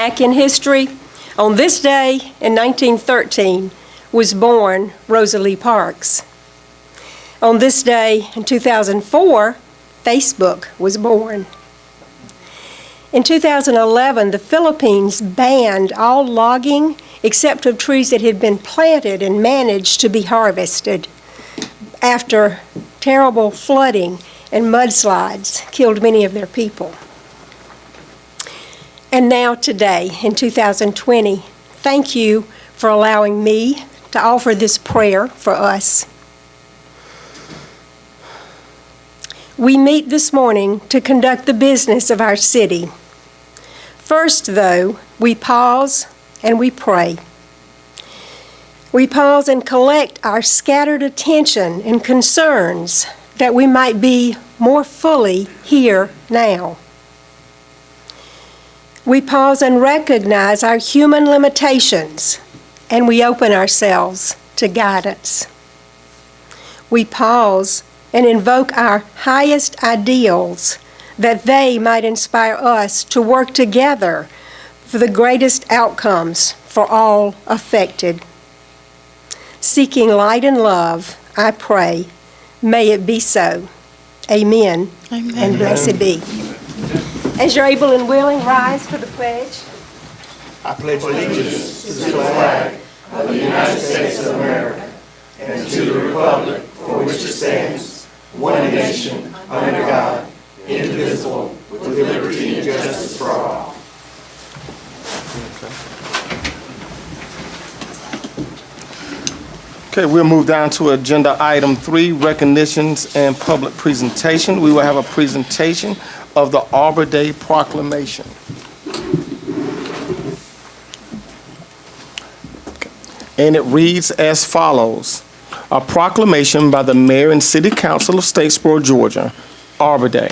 Back in history, on this day in 1913 was born Rosa Lee Parks. On this day in 2004, Facebook was born. In 2011, the Philippines banned all logging except of trees that had been planted and managed to be harvested after terrible flooding and mudslides killed many of their people. And now today, in 2020, thank you for allowing me to offer this prayer for us. We meet this morning to conduct the business of our city. First, though, we pause and we pray. We pause and collect our scattered attention and concerns that we might be more fully here now. We pause and recognize our human limitations, and we open ourselves to guidance. We pause and invoke our highest ideals that they might inspire us to work together for the greatest outcomes for all affected. Seeking light and love, I pray, may it be so. Amen. Amen. And blessed be. As you're able and willing, rise for the pledge. I pledge allegiance to the flag of the United States of America and to the republic for which it stands, one nation, under God, indivisible, with liberty and justice for all. Okay, we'll move down to agenda item 3, recognitions and public presentation. We will have a presentation of the Arbor Day Proclamation. And it reads as follows. A proclamation by the Mayor and City Council of Statesboro, Georgia, Arbor Day.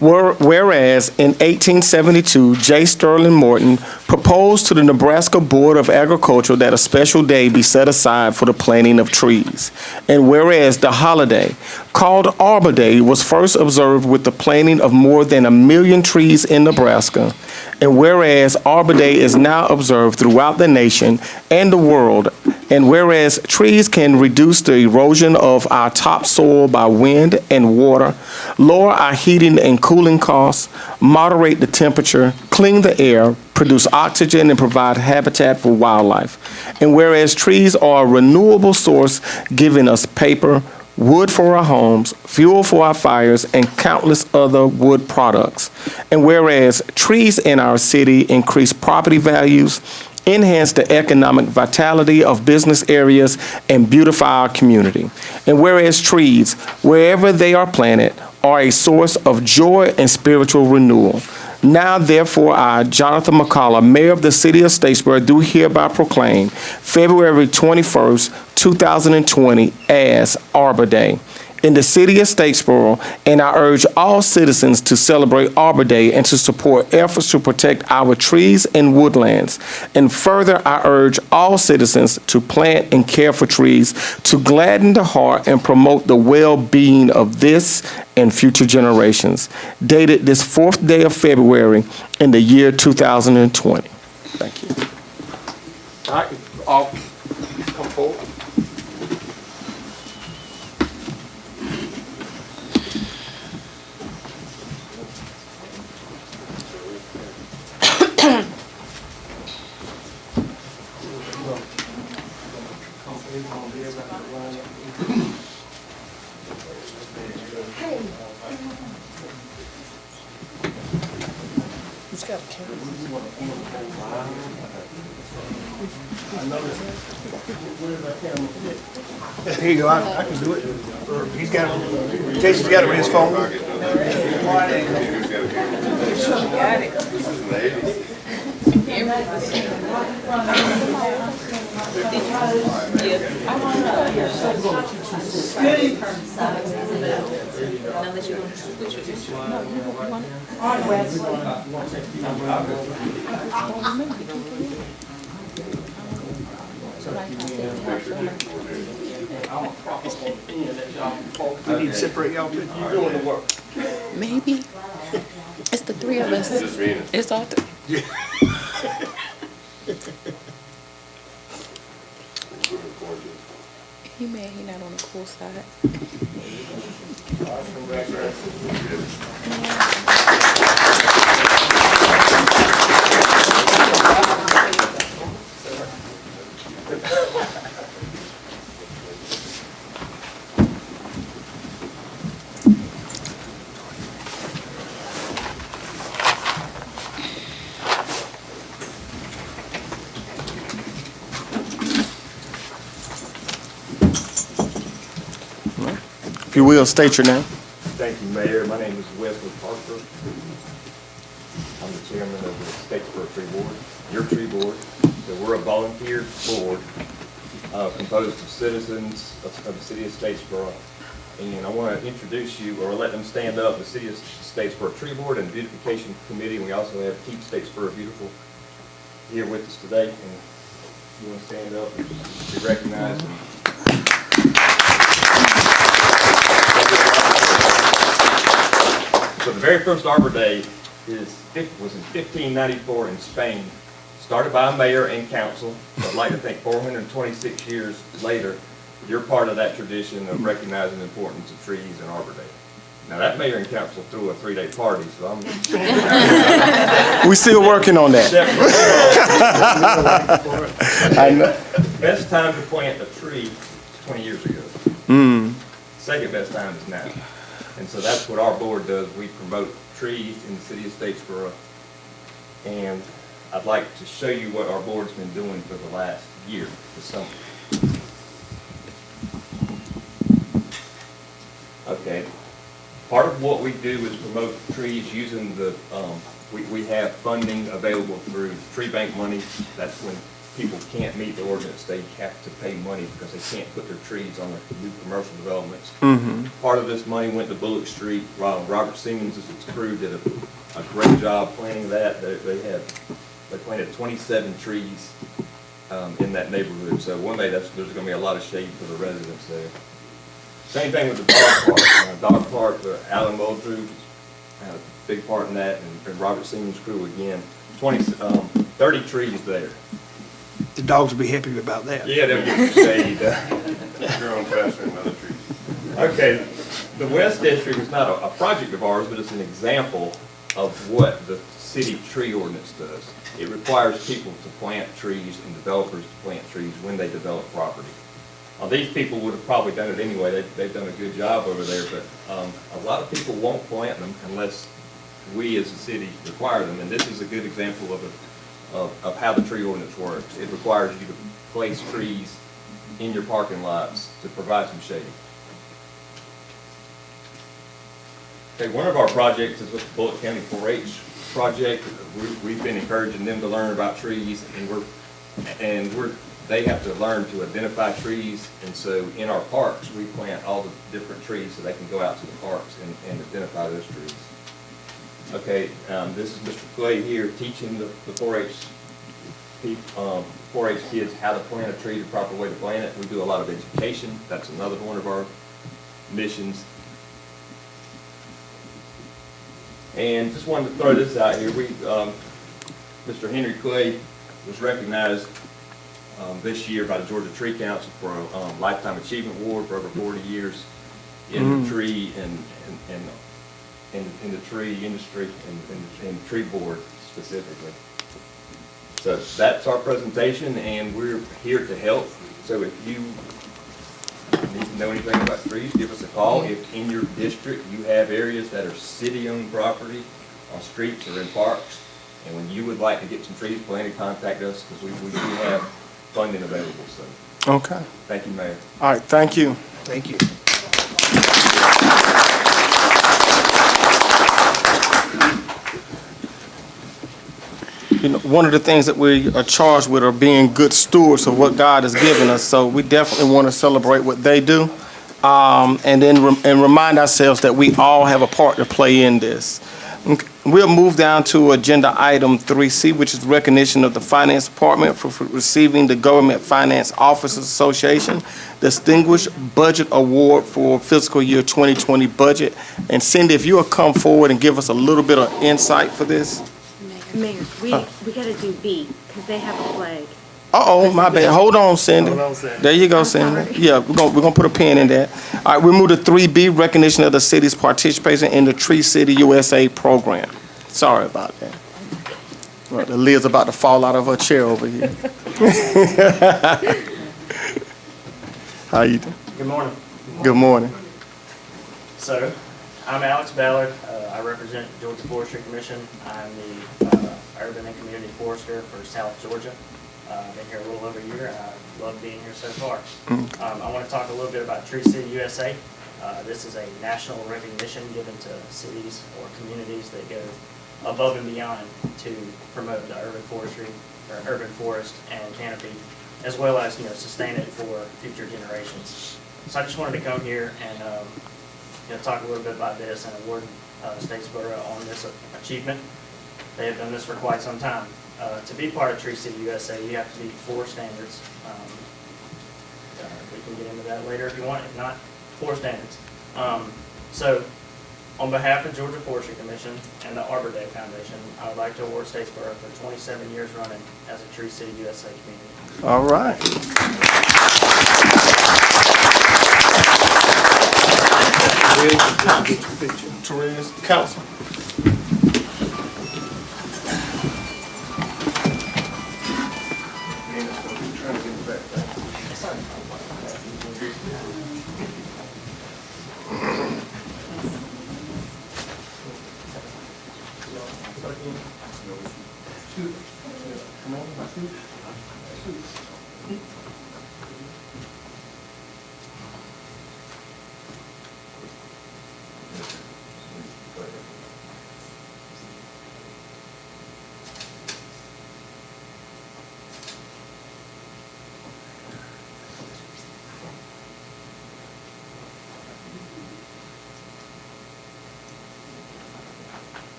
Whereas in 1872, J. Sterling Morton proposed to the Nebraska Board of Agriculture that a special day be set aside for the planting of trees. And whereas the holiday, called Arbor Day, was first observed with the planting of more than 1 million trees in Nebraska. And whereas Arbor Day is now observed throughout the nation and the world, and whereas trees can reduce the erosion of our topsoil by wind and water, lower our heating and cooling costs, moderate the temperature, clean the air, produce oxygen, and provide habitat for wildlife. And whereas trees are a renewable source, giving us paper, wood for our homes, fuel for our fires, and countless other wood products. And whereas trees in our city increase property values, enhance the economic vitality of business areas, and beautify our community. And whereas trees, wherever they are planted, are a source of joy and spiritual renewal. Now, therefore, I, Jonathan McCullough, Mayor of the City of Statesboro, do hereby proclaim February 21st, 2020 as Arbor Day in the City of Statesboro, and I urge all citizens to celebrate Arbor Day and to support efforts to protect our trees and woodlands. And further, I urge all citizens to plant and care for trees to gladden the heart and promote the well-being of this and future generations. Dated this 4th day of February in the year 2020. Thank you. All right, all come forward. Here you go, I can do it. He's got it. Jason's got it with his phone. We need to separate y'all. You're doing the work. Maybe. It's the three of us. It's all three. Full side. If you will, state your name. Thank you, Mayor. My name is Wesley Parker. I'm the chairman of the Statesboro Tree Board, your tree board. So we're a volunteer board composed of citizens of the city of Statesboro. And I want to introduce you, or let them stand up, the city of Statesboro Tree Board and Beautification Committee. And we also have Keep Statesboro Beautiful here with us today. And you want to stand up and be recognized. So the very first Arbor Day was in 1594 in Spain, started by a mayor and council. So I'd like to think 426 years later, you're part of that tradition of recognizing the importance of trees and Arbor Day. Now that mayor and council threw a 3-day party, so I'm... We still working on that. I know. Best time to plant a tree is 20 years ago. Second best time is now. And so that's what our board does. We promote trees in the city of Statesboro. And I'd like to show you what our board's been doing for the last year, this summer. Okay. Part of what we do is promote trees using the, we have funding available through tree bank money. That's when people can't meet the ordinance, they have to pay money because they can't put their trees on the new commercial developments. Part of this money went to Bullock Street. Robert Siemens and his crew did a great job planting that. They planted 27 trees in that neighborhood. So one day there's going to be a lot of shade for the residents there. Same thing with the dog park. Alan Moldrew had a big part in that, and Robert Siemens' crew again. 30 trees there. The dogs will be happy about that. Yeah, they'll get the shade. Growing faster than other trees. Okay, the West District is not a project of ours, but it's an example of what the city tree ordinance does. It requires people to plant trees and developers to plant trees when they develop property. These people would have probably done it anyway. They've done a good job over there, but a lot of people won't plant them unless we as a city require them. And this is a good example of how the tree ordinance works. It requires you to place trees in your parking lots to provide some shade. Okay, one of our projects is with the Bullock County 4-H project. We've been encouraging them to learn about trees, and they have to learn to identify trees. And so in our parks, we plant all the different trees so they can go out to the parks and identify those trees. Okay, this is Mr. Clay here teaching the 4-H kids how to plant a tree, the proper way to plant it. We do a lot of education. That's another one of our missions. And just wanted to throw this out here. Mr. Henry Clay was recognized this year by the Georgia Tree Council for a Lifetime Achievement Award for over 40 years in the tree and in the tree industry and tree board specifically. So that's our presentation, and we're here to help. So if you need to know anything about trees, give us a call. If in your district you have areas that are city-owned property on streets or in parks, and when you would like to get some trees planted, contact us because we do have funding available. So Okay. thank you, Mayor. All right, thank you. Thank you. You know, one of the things that we are charged with are being good stewards of what God has given us. So we definitely want to celebrate what they do, and then remind ourselves that we all have a part to play in this. Okay. We'll move down to agenda item 3C, which is recognition of the Finance Department for receiving the Government Finance Officers Association Distinguished Budget Award for fiscal year 2020 budget. And Cindy, if you'll come forward and give us a little bit of insight for this. Mayor, we gotta do B, because they have a flag. Uh-oh, my bad. Hold on, Cindy. There you go, Cindy. Yeah, we're gonna put a pin in that. All right, we move to 3B, recognition of the city's participation in the Tree City USA program. Sorry about that. Well, the lid's about to fall out of her chair over here. How you doing? Good morning. Good morning. So, I'm Alex Ballard. I represent Georgia Forestry Commission. I'm the urban and community forester for South Georgia. I've been here a little over a year, and I love being here so far. I want to talk a little bit about Tree City USA. This is a national recognition given to cities or communities that go above and beyond to promote the urban forestry, or urban forest and canopy, as well as, sustain it for future generations. So I just wanted to come here and talk a little bit about this and award Statesboro on this achievement. They have done this for quite some time. To be part of Tree City USA, you have to meet 4 standards. We can get into that later if you want. If not, 4 standards. So, on behalf of Georgia Forestry Commission and the Arbor Day Foundation, I would like to award Statesboro for 27 years running as a Tree City USA community. All right. Therese, council.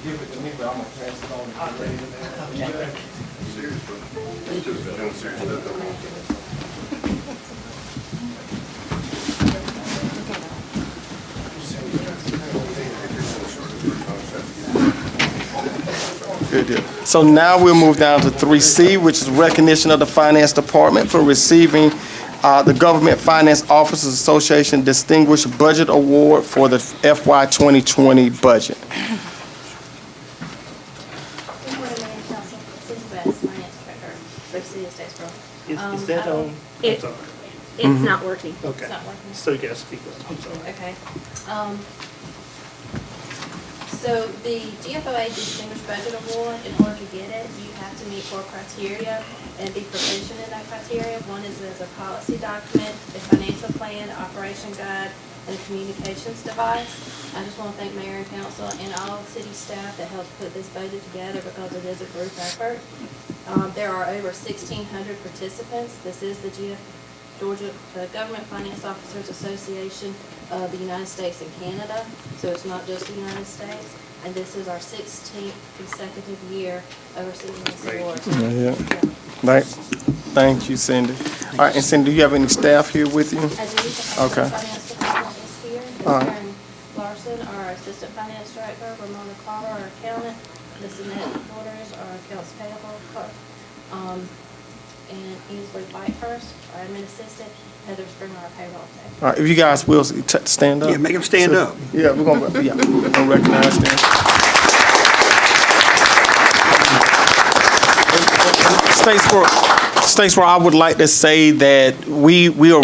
Give it to me, but I'm gonna pass it on to the lady. Good deal. So now we'll move down to 3C, which is recognition of the Finance Department for receiving the Government Finance Officers Association Distinguished Budget Award for the FY 2020 budget. Good morning, Mayor and Council. Susan Bass, Finance Director for the City of Statesboro. Is that on? It- I'm sorry. It's not working. Okay. It's not working. So you guys speak up. I'm sorry. Okay. So the GFOA Distinguished Budget Award, in order to get it, you have to meet 4 criteria and be proficient in that criteria. One is as a policy document, a financial plan, operation guide, and a communications device. I just want to thank Mayor and Council and all city staff that helped put this budget together because it is a group effort. There are over 1,600 participants. This is the Georgia Government Finance Officers Association of the United States and Canada, so it's not just the United States. And this is our 16th consecutive year of receiving this award. Right. Thank you, Cindy. All right, and Cindy, do you have any staff here with you? I do. Okay. The finance department is here. All right. Karen Larson, our assistant finance director, Ramona Carter, our accountant, Miss Annette Waters, our accounts payable clerk, and Ainsley Whitehurst, our admin assistant, Heather Springer, our payroll tech. All right, if you guys will stand up. Yeah, make them stand up. Yeah, we're gonna recognize them. Statesboro, I would like to say that we are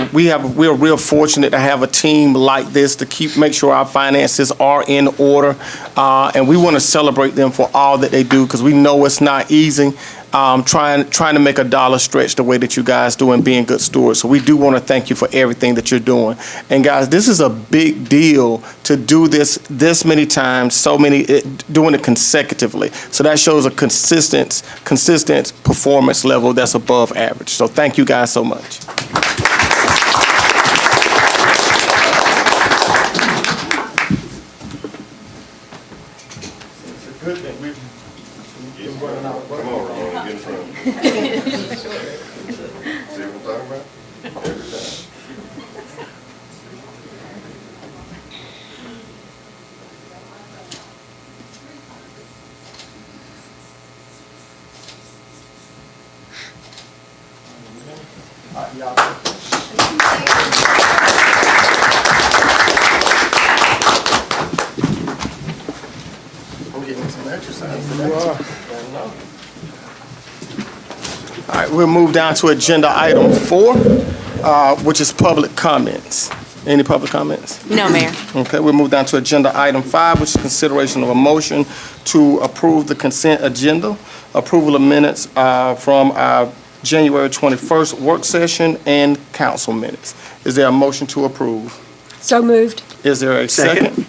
real fortunate to have a team like this to make sure our finances are in order, and we want to celebrate them for all that they do because we know it's not easy. Trying to make a dollar stretch the way that you guys do and being good stewards. So we do want to thank you for everything that you're doing. And guys, this is a big deal to do this many times, doing it consecutively. So that shows a consistent performance level that's above average. So thank you guys so much. It's a good thing. We've running out of Come over, you ain't getting from. See what I'm talking about? Every time. I'm getting some exercise today. All right, we'll move down to agenda item 4, which is public comments. Any public comments? No, Mayor. Okay, we'll move down to agenda item 5, which is consideration of a motion to approve the consent agenda, approval of minutes from our January 21st work session and council minutes. Is there a motion to approve? So moved. Is there a second?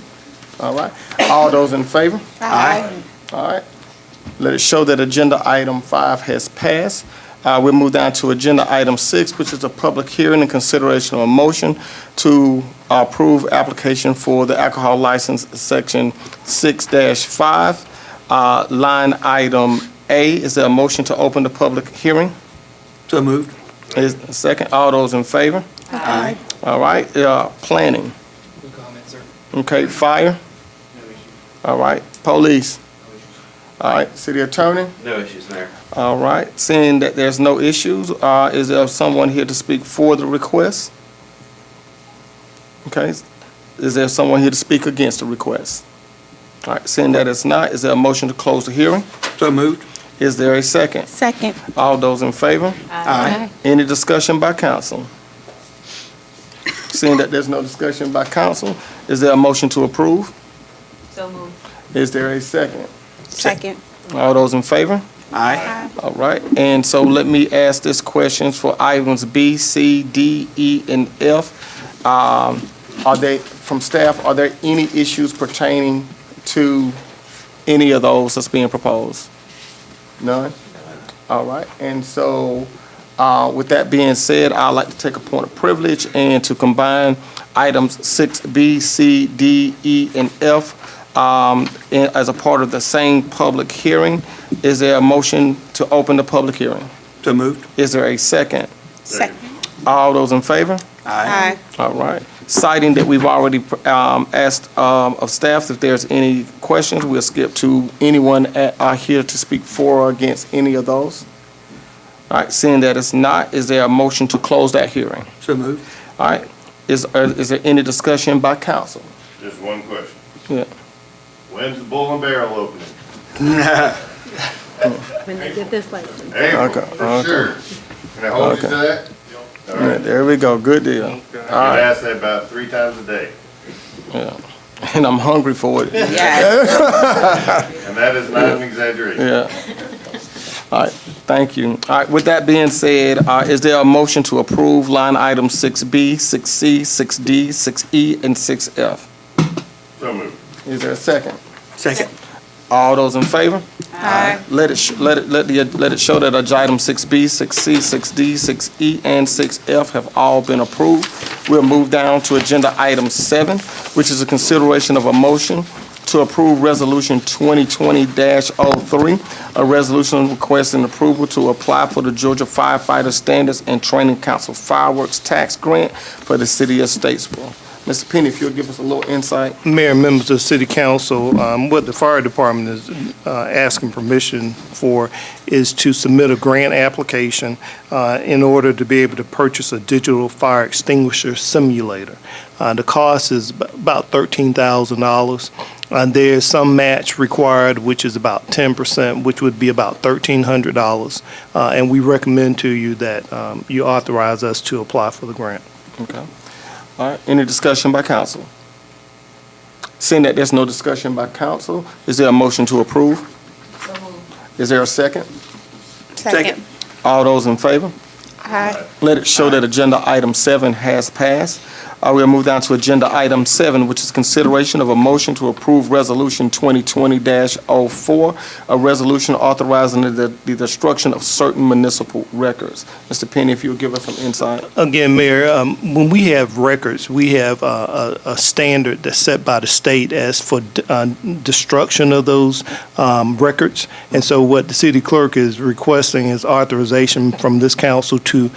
All right. All those in favor? Aye. All right. Let it show that agenda item 5 has passed. We'll move down to agenda item 6, which is a public hearing and consideration of a motion to approve application for the alcohol license, section 6-5, line item A. Is there a motion to open the public hearing? So moved. Is there a second? All those in favor? Aye. All right. Planning. No comment, sir. Okay. Fire. No issue. All right. Police. No issues. All right. City attorney. No issues, Mayor. All right, seeing that there's no issues, is there someone here to speak for the request? Okay, is there someone here to speak against the request? All right, seeing that it's not, is there a motion to close the hearing? So moved. Is there a second? Second. All those in favor? Aye. Any discussion by council? Seeing that there's no discussion by council, is there a motion to approve? So moved. Is there a second? Second. All those in favor? Aye. All right, and so let me ask this question for items B, C, D, E, and F. Are they, from staff, are there any issues pertaining to any of those that's being proposed? None? All right, and so with that being said, I'd like to take a point of privilege and to combine items 6B, C, D, E, and F as a part of the same public hearing. Is there a motion to open the public hearing? So moved. Is there a second? Second. All those in favor? Aye. All right. Citing that we've already asked of staff if there's any questions, we'll skip to anyone here to speak for or against any of those. All right, seeing that it's not, is there a motion to close that hearing? So moved. All right. Is there any discussion by council? Just one question. Yeah. When's the Bull and Barrel opening? When they get this license. April, Okay, for okay. sure. Can I hold you to Okay. that? All Yeah, right. there we go. Good deal. I All get right. asked that about 3 times a day, Yeah. And I'm hungry for it. Yes. and that is not an exaggeration. Yeah. All right, thank you. All right, with that being said, is there a motion to approve line items 6B, 6C, 6D, 6E, and 6F? So moved. Is there a second? Second. All those in favor? Aye. Let it show that item 6B, 6C, 6D, 6E, and 6F have all been approved. We'll move down to agenda item 7, which is a consideration of a motion to approve Resolution 2020-03, a resolution requesting approval to apply for the Georgia Firefighter Standards and Training Council Fireworks Tax Grant for the city of Statesboro. Mr. Penny, if you'll give us a little insight. Mayor and members of the City Council, what the fire department is asking permission for is to submit a grant application in order to be able to purchase a digital fire extinguisher simulator. The cost is about $13,000. There's some match required, which is about 10%, which would be about $1,300. And we recommend to you that you authorize us to apply for the grant. Okay. All right, any discussion by council? Seeing that there's no discussion by council, is there a motion to approve? Is there a second? Second. All those in favor? Aye. Let it show that agenda item 7 has passed. We'll move down to agenda item 7, which is consideration of a motion to approve Resolution 2020-04, a resolution authorizing the destruction of certain municipal records. Mr. Penny, if you'll give us some insight. Again, Mayor, when we have records, we have a standard that's set by the state as for destruction of those records. And so what the city clerk is requesting is authorization from this council to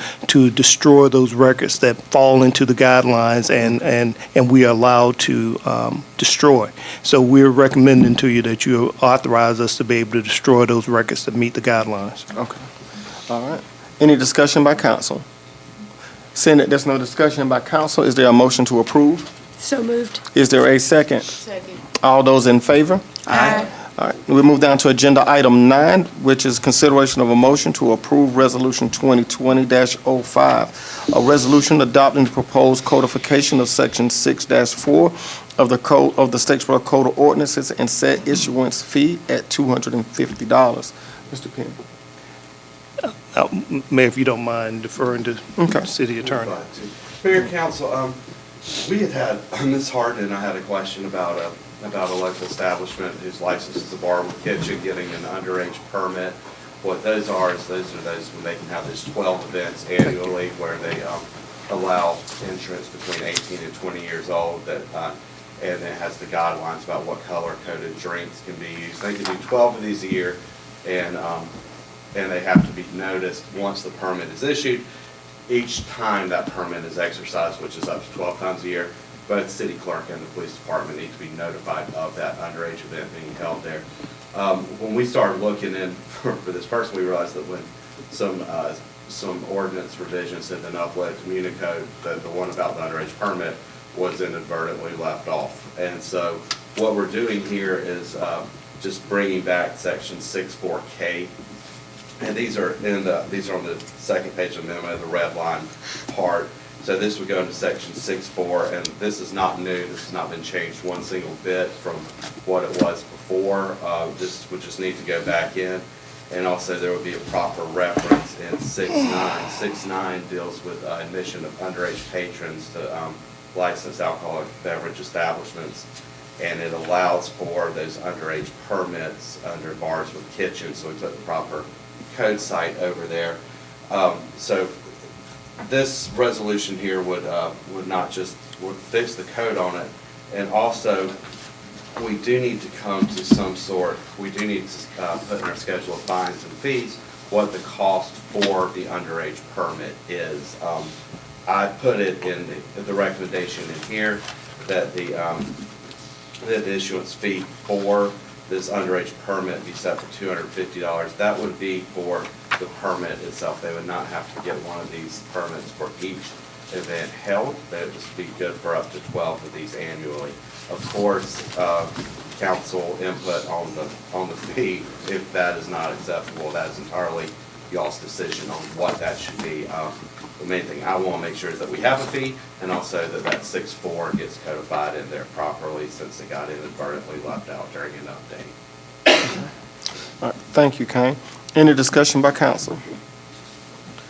destroy those records that fall into the guidelines and we are allowed to destroy. So we're recommending to you that you authorize us to be able to destroy those records that meet the guidelines. Okay. All right. Any discussion by council? Seeing that there's no discussion by council, is there a motion to approve? So moved. Is there a second? Second. All those in favor? Aye. All right, we move down to agenda item 9, which is consideration of a motion to approve Resolution 2020-05, a resolution adopting the proposed codification of Section 6-4 of the Code of the Statesboro Code of Ordinances and set issuance fee at $250. Mr. Penn. Mayor, if you don't mind deferring to Okay. the city attorney. Mayor, council, we had Ms. Harden and I had a question about a local establishment whose license is a bar with kitchen getting an underage permit. What those are is those when they can have these 12 events annually where they allow entrance between 18 and 20 years old that, and it has the guidelines about what color-coded drinks can be used. They can do 12 of these a year, and they have to be noticed once the permit is issued. Each time that permit is exercised, which is up to 12 times a year, both city clerk and the police department need to be notified of that underage event being held there. When we started looking in for this person, we realized that when some ordinance revisions had been uploaded to Municode, that the one about the underage permit was inadvertently left off. And so what we're doing here is just bringing back section 6.4K. And these are on the second page of the memo, the red line part. So this would go into section 6.4, and this is not new. This has not been changed one single bit from what it was before. This would just need to go back in. And also there would be a proper reference in 6.9. 6.9 deals with admission of underage patrons to licensed alcoholic beverage establishments. And it allows for those underage permits under bars with kitchens. So we put the proper code site over there. So this resolution here would not just would fix the code on it, and also we do need to come to some sort. We do need to put in our schedule of fines and fees what the cost for the underage permit is. I put it in the recommendation in here that the issuance fee for this underage permit be set for $250. That would be for the permit itself. They would not have to get one of these permits for each event held. They would just be good for up to 12 of these annually. Of course, council input on the fee, if that is not acceptable, that is entirely y'all's decision on what that should be. The main thing I want to make sure is that we have a fee, and also that 6.4 gets codified in there properly, since it got inadvertently left out during an update. All right, thank you, Kane. Any discussion by council?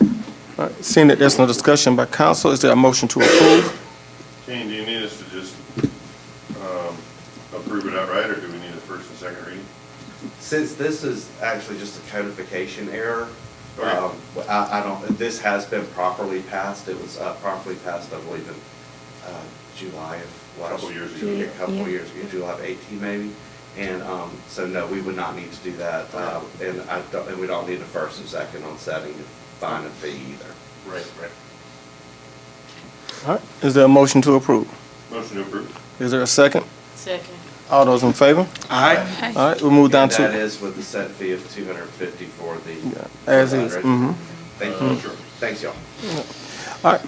All right, seeing that there's no discussion by council, is there a motion to approve? Kane, do you need us to just approve it outright, or do we need a first and second reading? Since this is actually just a codification error, Okay. I don't, this has been properly passed. It was properly passed, I believe, in July of last Couple years ago. A couple of years ago, July of 18 maybe. And so no, we would not need to do that. And we don't need a first and second on setting the fine and fee either. Right. All right, is there a motion to approve? Motion to approve. Is there a second? Second. All those in favor? Aye. All right, we'll move down And that to, is with the set fee of $250 for the. as for the is. underage. Thank you. Sure. Thanks, y'all. All right,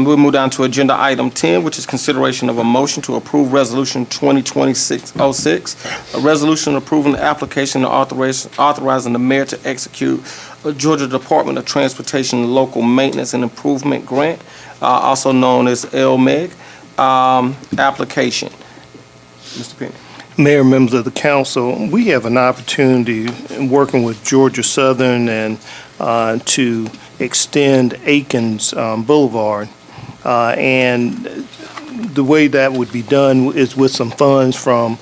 we'll move down to agenda item 10, which is consideration of a motion to approve Resolution 2020-06, a resolution approving the application and authorizing the mayor to execute a Georgia Department of Transportation Local Maintenance and Improvement Grant, also known as LMIG, application. Mr. Penny. Mayor, members of the council, we have an opportunity in working with Georgia Southern and to extend Aikens Boulevard. And the way that would be done is with some funds from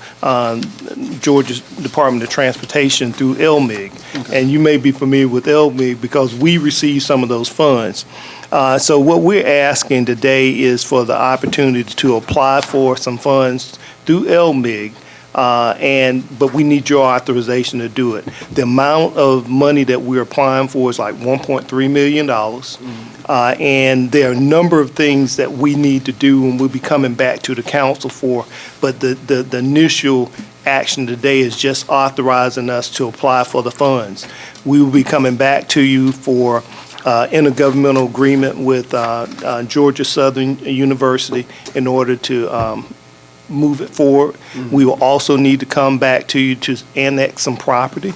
Georgia's Department of Transportation through LMIG. Okay. And you may be familiar with LMIG because we receive some of those funds. So what we're asking today is for the opportunity to apply for some funds through LMIG. But we need your authorization to do it. The amount of money that we're applying for is like $1.3 million. And there are a number of things that we need to do, and we'll be coming back to the council for. But the initial action today is just authorizing us to apply for the funds. We will be coming back to you for intergovernmental agreement with Georgia Southern University in order to move it forward. We will also need to come back to you to annex some property.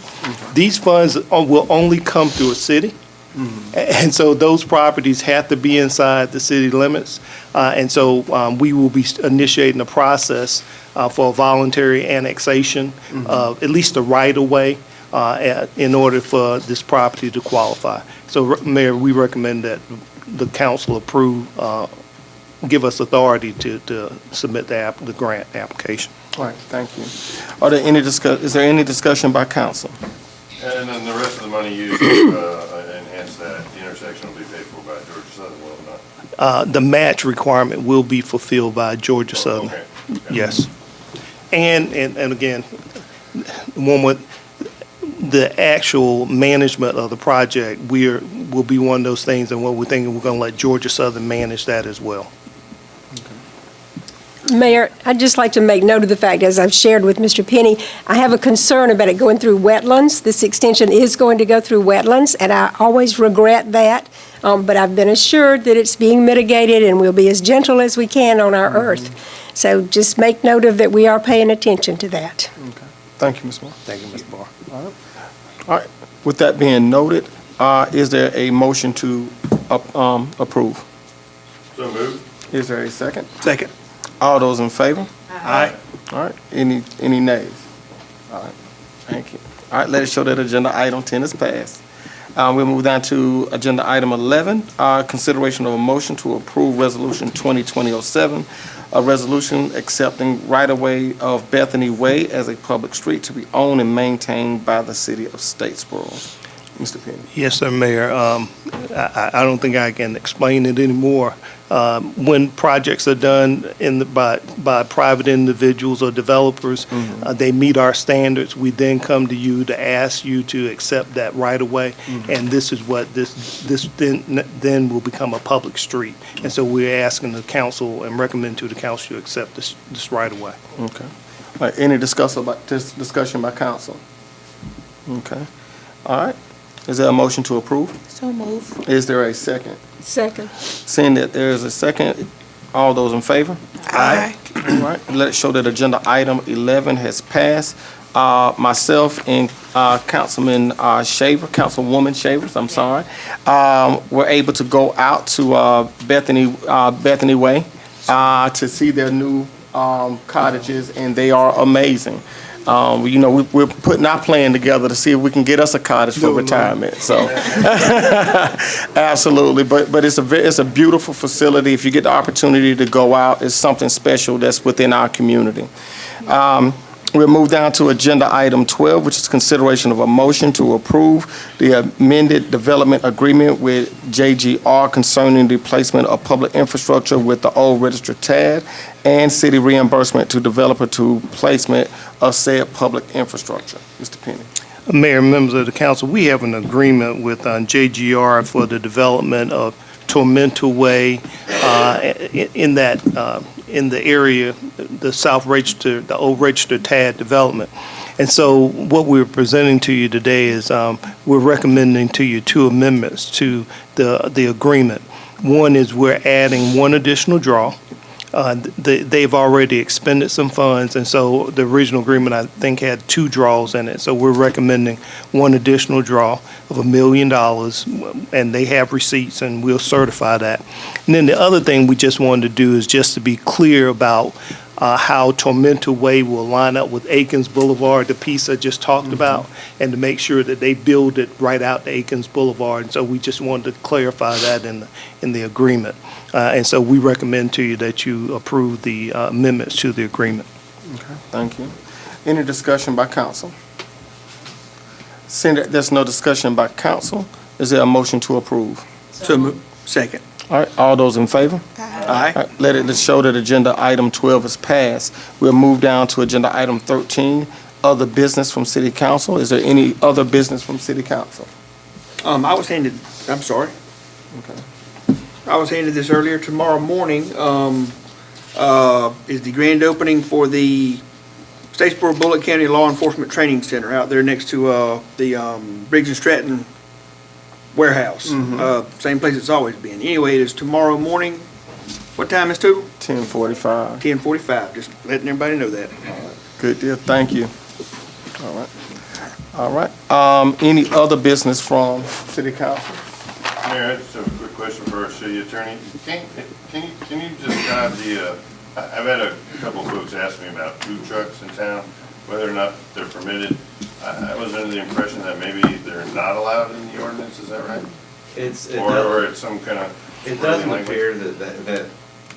These funds will only come through a city. And so those properties have to be inside the city limits. And so we will be initiating a process for a voluntary annexation of at least the right-of-way in order for this property to qualify. So, Mayor, we recommend that the council approve, give us authority to submit the grant application. All right, thank you. Are there any is there any discussion by council? And then the rest of the money used to enhance that intersection will be paid for by Georgia Southern, will it not? The match requirement will be fulfilled by Georgia Southern. Okay. Yes. And again, one with the actual management of the project, will be one of those things, and what we're thinking, we're going to let Georgia Southern manage that as well. Mayor, I'd just like to make note of the fact, as I've shared with Mr. Penny, I have a concern about it going through wetlands. This extension is going to go through wetlands, and I always regret that. But I've been assured that it's being mitigated, and we'll be as gentle as we can on our earth. So just make note of that we are paying attention to that. Okay. Thank you, Ms. Moore. Thank you, Mr. Barr. All right. With that being noted, is there a motion to approve? So moved. Is there a second? Second. All those in favor? Aye. All right. Any nays? All right. Thank you. All right. Let it show that agenda item 10 is passed. We'll move down to agenda item 11, consideration of a motion to approve resolution 2020-07, a resolution accepting right-of-way of Bethany Way as a public street to be owned and maintained by the city of Statesboro. Mr. Penny. Yes, sir, Mayor. I don't think I can explain it anymore. When projects are done by private individuals or developers, they meet our standards. We then come to you to ask you to accept that right of way, and this is what this then will become a public street. And so we're asking the council and recommend to the council to accept this right of way. Okay. All right. Any discussion by council? Okay. All right. Is there a motion to approve? So move. Is there a second? Second. Seeing that there is a second, all those in favor? Aye. All right, let it show that agenda item 11 has passed. Myself and Councilwoman Shavers, I'm sorry, were able to go out to Bethany Way to see their new cottages, and they are amazing. We're putting our plan together to see if we can get us a cottage for retirement. So, absolutely. But it's a beautiful facility. If you get the opportunity to go out, it's something special that's within our community. We'll move down to agenda item 12, which is consideration of a motion to approve the amended development agreement with JGR concerning the placement of public infrastructure with the old registered TAD and city reimbursement to developer to placement of said public infrastructure. Mr. Penny. Mayor, members of the council, we have an agreement with JGR for the development of Tormenta Way in the area, the South Register, the old Register TAD development. And so what we're presenting to you today is we're recommending to you two amendments to the agreement. One is we're adding one additional draw. They've already expended some funds, and so the original agreement, I think, had two draws in it. So we're recommending one additional draw of $1 million, and they have receipts, and we'll certify that. And then the other thing we just wanted to do is just to be clear about how Tormenta Way will line up with Aikens Boulevard, the piece I just talked about, and to make sure that they build it right out to Aikens Boulevard. And so we just wanted to clarify that in the agreement. And so we recommend to you that you approve the amendments to the agreement. Okay, thank you. Any discussion by council? Seeing that there's no discussion by council, is there a motion to approve? So move. Second. All right, all those in favor? Aye. All right, let it show that agenda item 12 is passed. We'll move down to agenda item 13, other business from city council. Is there any other business from city council? I was handed this earlier. Tomorrow morning, is the grand opening for the Statesboro Bullitt County Law Enforcement Training Center out there next to the Briggs and Stratton warehouse. Same place it's always been. Anyway, it is tomorrow morning. What time is it? 10:45. 10:45, just letting everybody know that. Good deal, thank you. All right. All right. Any other business from city council? Mayor, I just have a quick question for our city attorney. Can you describe I've had a couple folks ask me about food trucks in town, whether or not they're permitted. I was under the impression that maybe they're not allowed in the ordinance, is that right? Or it's some kind of. It doesn't appear that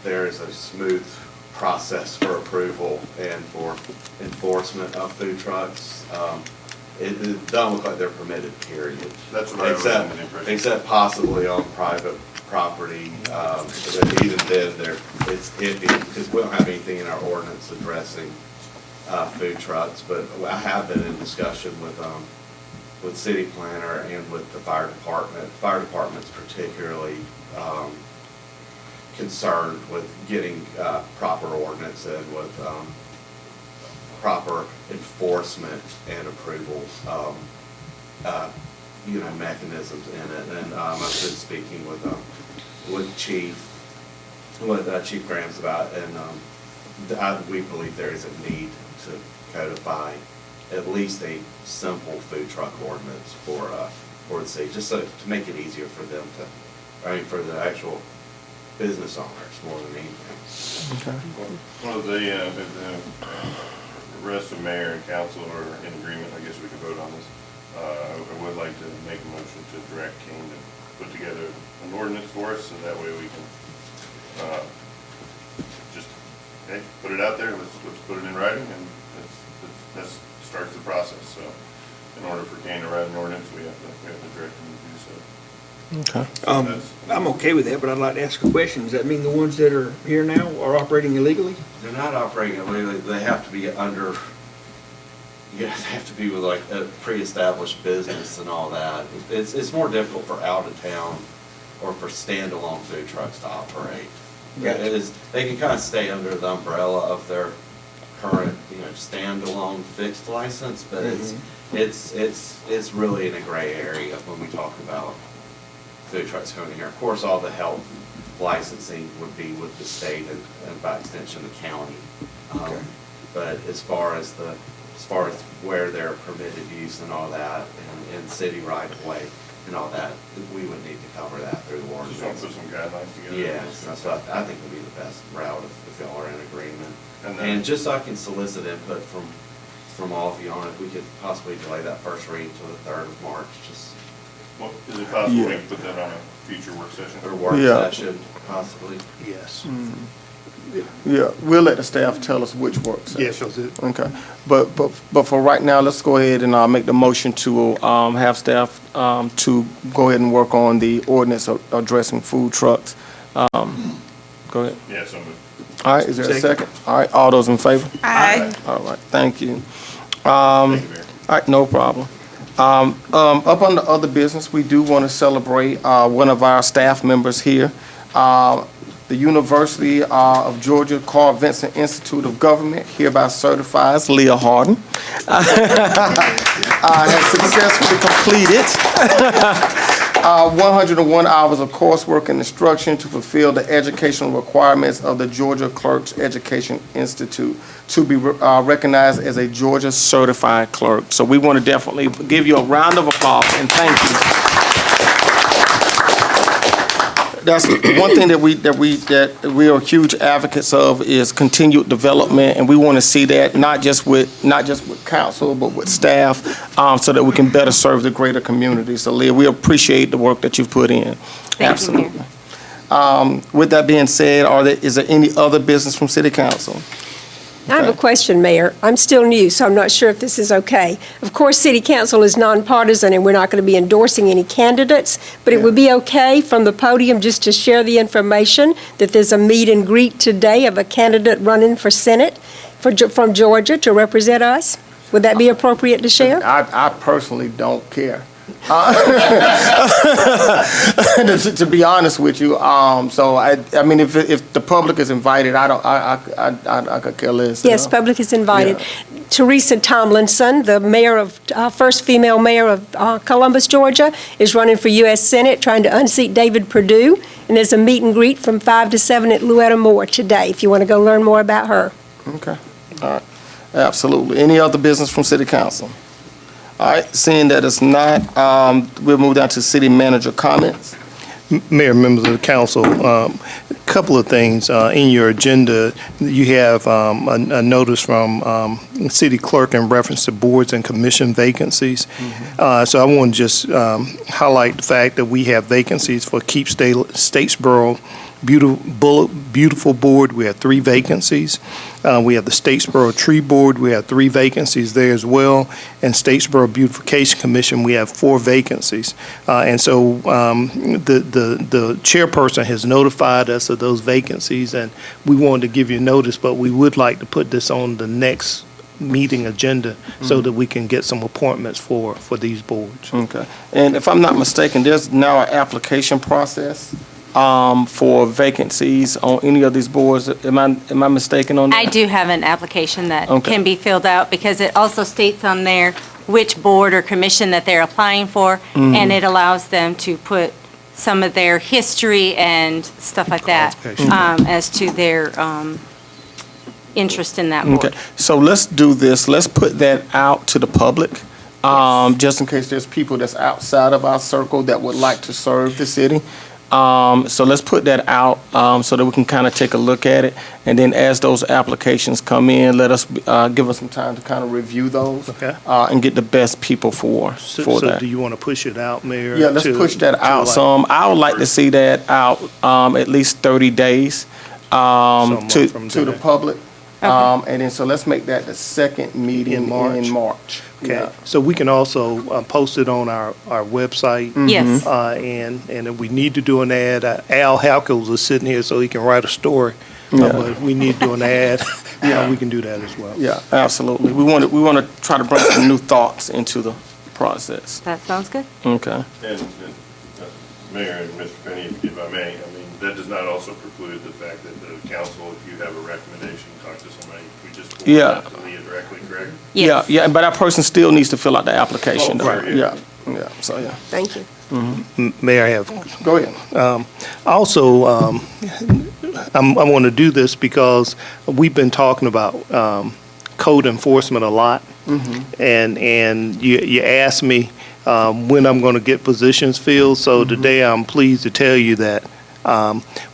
there is a smooth process for approval and for enforcement of food trucks. It doesn't look like they're permitted, period. That's what I was under the impression. Except possibly on private property. But even then, it's iffy, because we don't have anything in our ordinance addressing food trucks. But I have been in discussion with city planner and with the fire department. Fire department's particularly concerned with getting proper ordinance and with proper enforcement and approval, mechanisms in it. And I've been speaking with Chief Grams about, and we believe there is a need to codify at least a simple food truck ordinance for the city, just so to make it easier for them for the actual business owners more than anything. Okay. Well, if the rest of mayor and council are in agreement, I guess we could vote on this. I would like to make a motion to direct King to put together an ordinance for us, so that way we can just, hey, put it out there, let's put it in writing, and that starts the process. So in order for King to write an ordinance, we have to direct him to do so. Okay. I'm okay with that, but I'd like to ask a question. Does that mean the ones that are here now are operating illegally? They're not operating illegally. They have to be under, they have to be with like a pre-established business and all that. It's more difficult for out of town or for standalone food trucks to operate. Gotcha. They can kind of stay under the umbrella of their current, standalone fixed license, but it's really in a gray area when we talk about food trucks coming in here. Of course, all the health licensing would be with the state and by extension the county. But as far as where they're permitted use and all that, and city right of way and all that, we would need to cover that through the ordinance. Just want to put some guidelines together. Yes, that's what I think would be the best route if y'all are in agreement. And And just so I can solicit input from all of you on if we could possibly delay that first reading till the 3rd of March, just. Well, is it possible we can put that on a future work session? Or work session, possibly. Yes. Yeah, we'll let the staff tell us which work session. Yes, that's it. Okay, but for right now, let's go ahead and make the motion to have staff to go ahead and work on the ordinance addressing food trucks. Go ahead. Yeah, so moved. All right, is there a second? All right, all those in favor? Aye. All right, thank you. Thank you, Mayor. All right, no problem. Up on the other business, we do want to celebrate one of our staff members here. The University of Georgia Carl Vinson Institute of Government hereby certifies Leah Harden. Has successfully completed 101 hours of coursework and instruction to fulfill the educational requirements of the Georgia Clerks Education Institute to be recognized as a Georgia certified clerk. So we want to definitely give you a round of applause and thank you. That's one thing that we are huge advocates of is continued development, and we want to see that not just with council but with staff, so that we can better serve the greater community. So, Leah, we appreciate the work that you've put in. Absolutely. With that being said, is there any other business from City Council? I have a question, Mayor. I'm still new, so I'm not sure if this is okay. Of course, City Council is nonpartisan, and we're not going to be endorsing any candidates, but it would be okay from the podium just to share the information that there's a meet and greet today of a candidate running for Senate from Georgia to represent us. Would that be appropriate to share? I personally don't care. To be honest with you, so I mean, if the public is invited, I could care less. Yes, public is invited. Yeah. Teresa Tomlinson, the mayor of, first female mayor of Columbus, Georgia, is running for U.S. Senate, trying to unseat David Perdue. And there's a meet and greet from 5 to 7 at Louetta Moore today, if you want to go learn more about her. Okay, all right, absolutely. Any other business from city council? All right, seeing that it's not, we'll move down to city manager comments. Mayor, members of the council, a couple of things. In your agenda, you have a notice from city clerk in reference to boards and commission vacancies. So I want to just highlight the fact that we have vacancies for Keep Statesboro Beautiful Board. We have 3 vacancies. We have the Statesboro Tree Board. We have 3 vacancies there as well. And Statesboro Beautification Commission, we have 4 vacancies. And so the chairperson has notified us of those vacancies, and we wanted to give you notice, but we would like to put this on the next meeting agenda so that we can get some appointments for these boards. Okay, and if I'm not mistaken, there's now an application process for vacancies on any of these boards. Am I mistaken on that? I do have an application that Okay. can be filled out because it also states on there which board or commission that they're applying for, and it allows them to put some of their history and stuff like that as to their interest in that board. Okay, so let's do this. Let's put that out to the public, just in case there's people that's outside of our circle that would like to serve the city. So let's put that out so that we can kind of take a look at it. And then as those applications come in, let us give us some time to kind of review those and get the best people for So that. do you want to push it out, Mayor? Yeah, let's push that out some. I would like to see that out at least 30 days to the public. And then, so let's make that the second meeting in March. Okay, Yeah. so we can also post it on our website. Yes. And if we need to do an ad, Al Halkels is sitting here so he can write a story. Yeah. But if we need to do an ad, we can do that as well. Yeah, absolutely. We want to try to bring some new thoughts into the process. That sounds good. Okay. And Mayor and Mr. Penny, if I may, I mean, that does not also preclude the fact that the council, if you have a recommendation, talk to somebody, we just forward that to Leah directly, correct? Yes. Yeah, but that person still needs to fill out the application. Oh, though. right, Yeah, yeah, so yeah. Thank you. Mayor, I have Go ahead. Also, I want to do this because we've been talking about code enforcement a lot. And you asked me when I'm going to get positions filled. So today I'm pleased to tell you that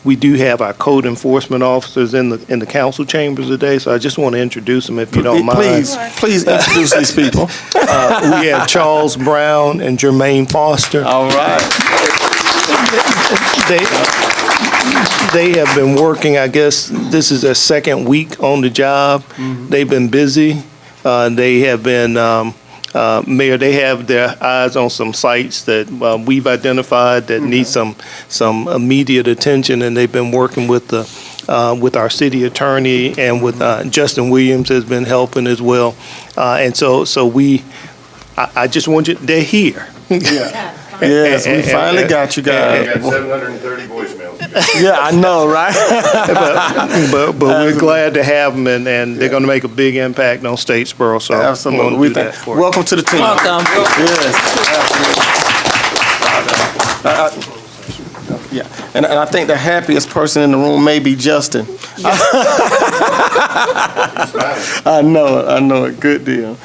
we do have our code enforcement officers in the council chambers today. So I just want to introduce them if you don't mind. Please introduce these people. We have Charles Brown and Jermaine Foster. All right. They have been working, I guess, this is their second week on the job. They've been busy. They have been, Mayor, they have their eyes on some sites that we've identified that need some immediate attention, and they've been working with our city attorney and with Justin Williams has been helping as well. And so I just want you, they're here. Yeah. Yes, we finally got you I guys. got 730 voicemails. Yeah, I know, right? But we're glad to have them, and they're going to make a big impact on Statesboro. So Absolutely. we'll do that for you. Welcome to the team. Welcome. Yes. Yeah, and I think the happiest person in the room may be Justin. I know it. Good deal.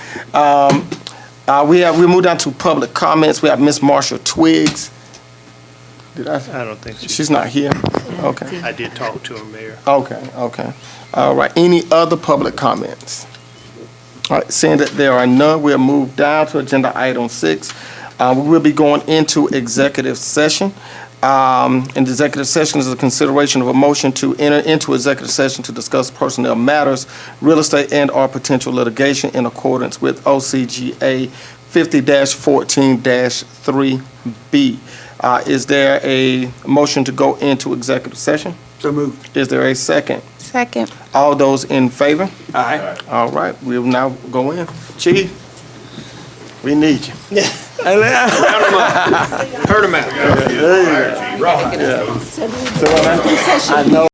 We moved down to public comments. We have Miss Marsha Twiggs. I don't think so. She's not here? Okay. I did talk to her, Mayor. Okay. All right. Any other public comments? All right, seeing that there are none, we'll move down to agenda item 6. We will be going into executive session. And the executive session is a consideration of a motion to enter into executive session to discuss personnel matters, real estate, and/or potential litigation in accordance with OCGA 50-14-3B. Is there a motion to go into executive session? So moved. Is there a second? Second. All those in favor? Aye. All right, we'll now go in. Chief? We need you. Heard him out. We gotta get a fire chief. I know.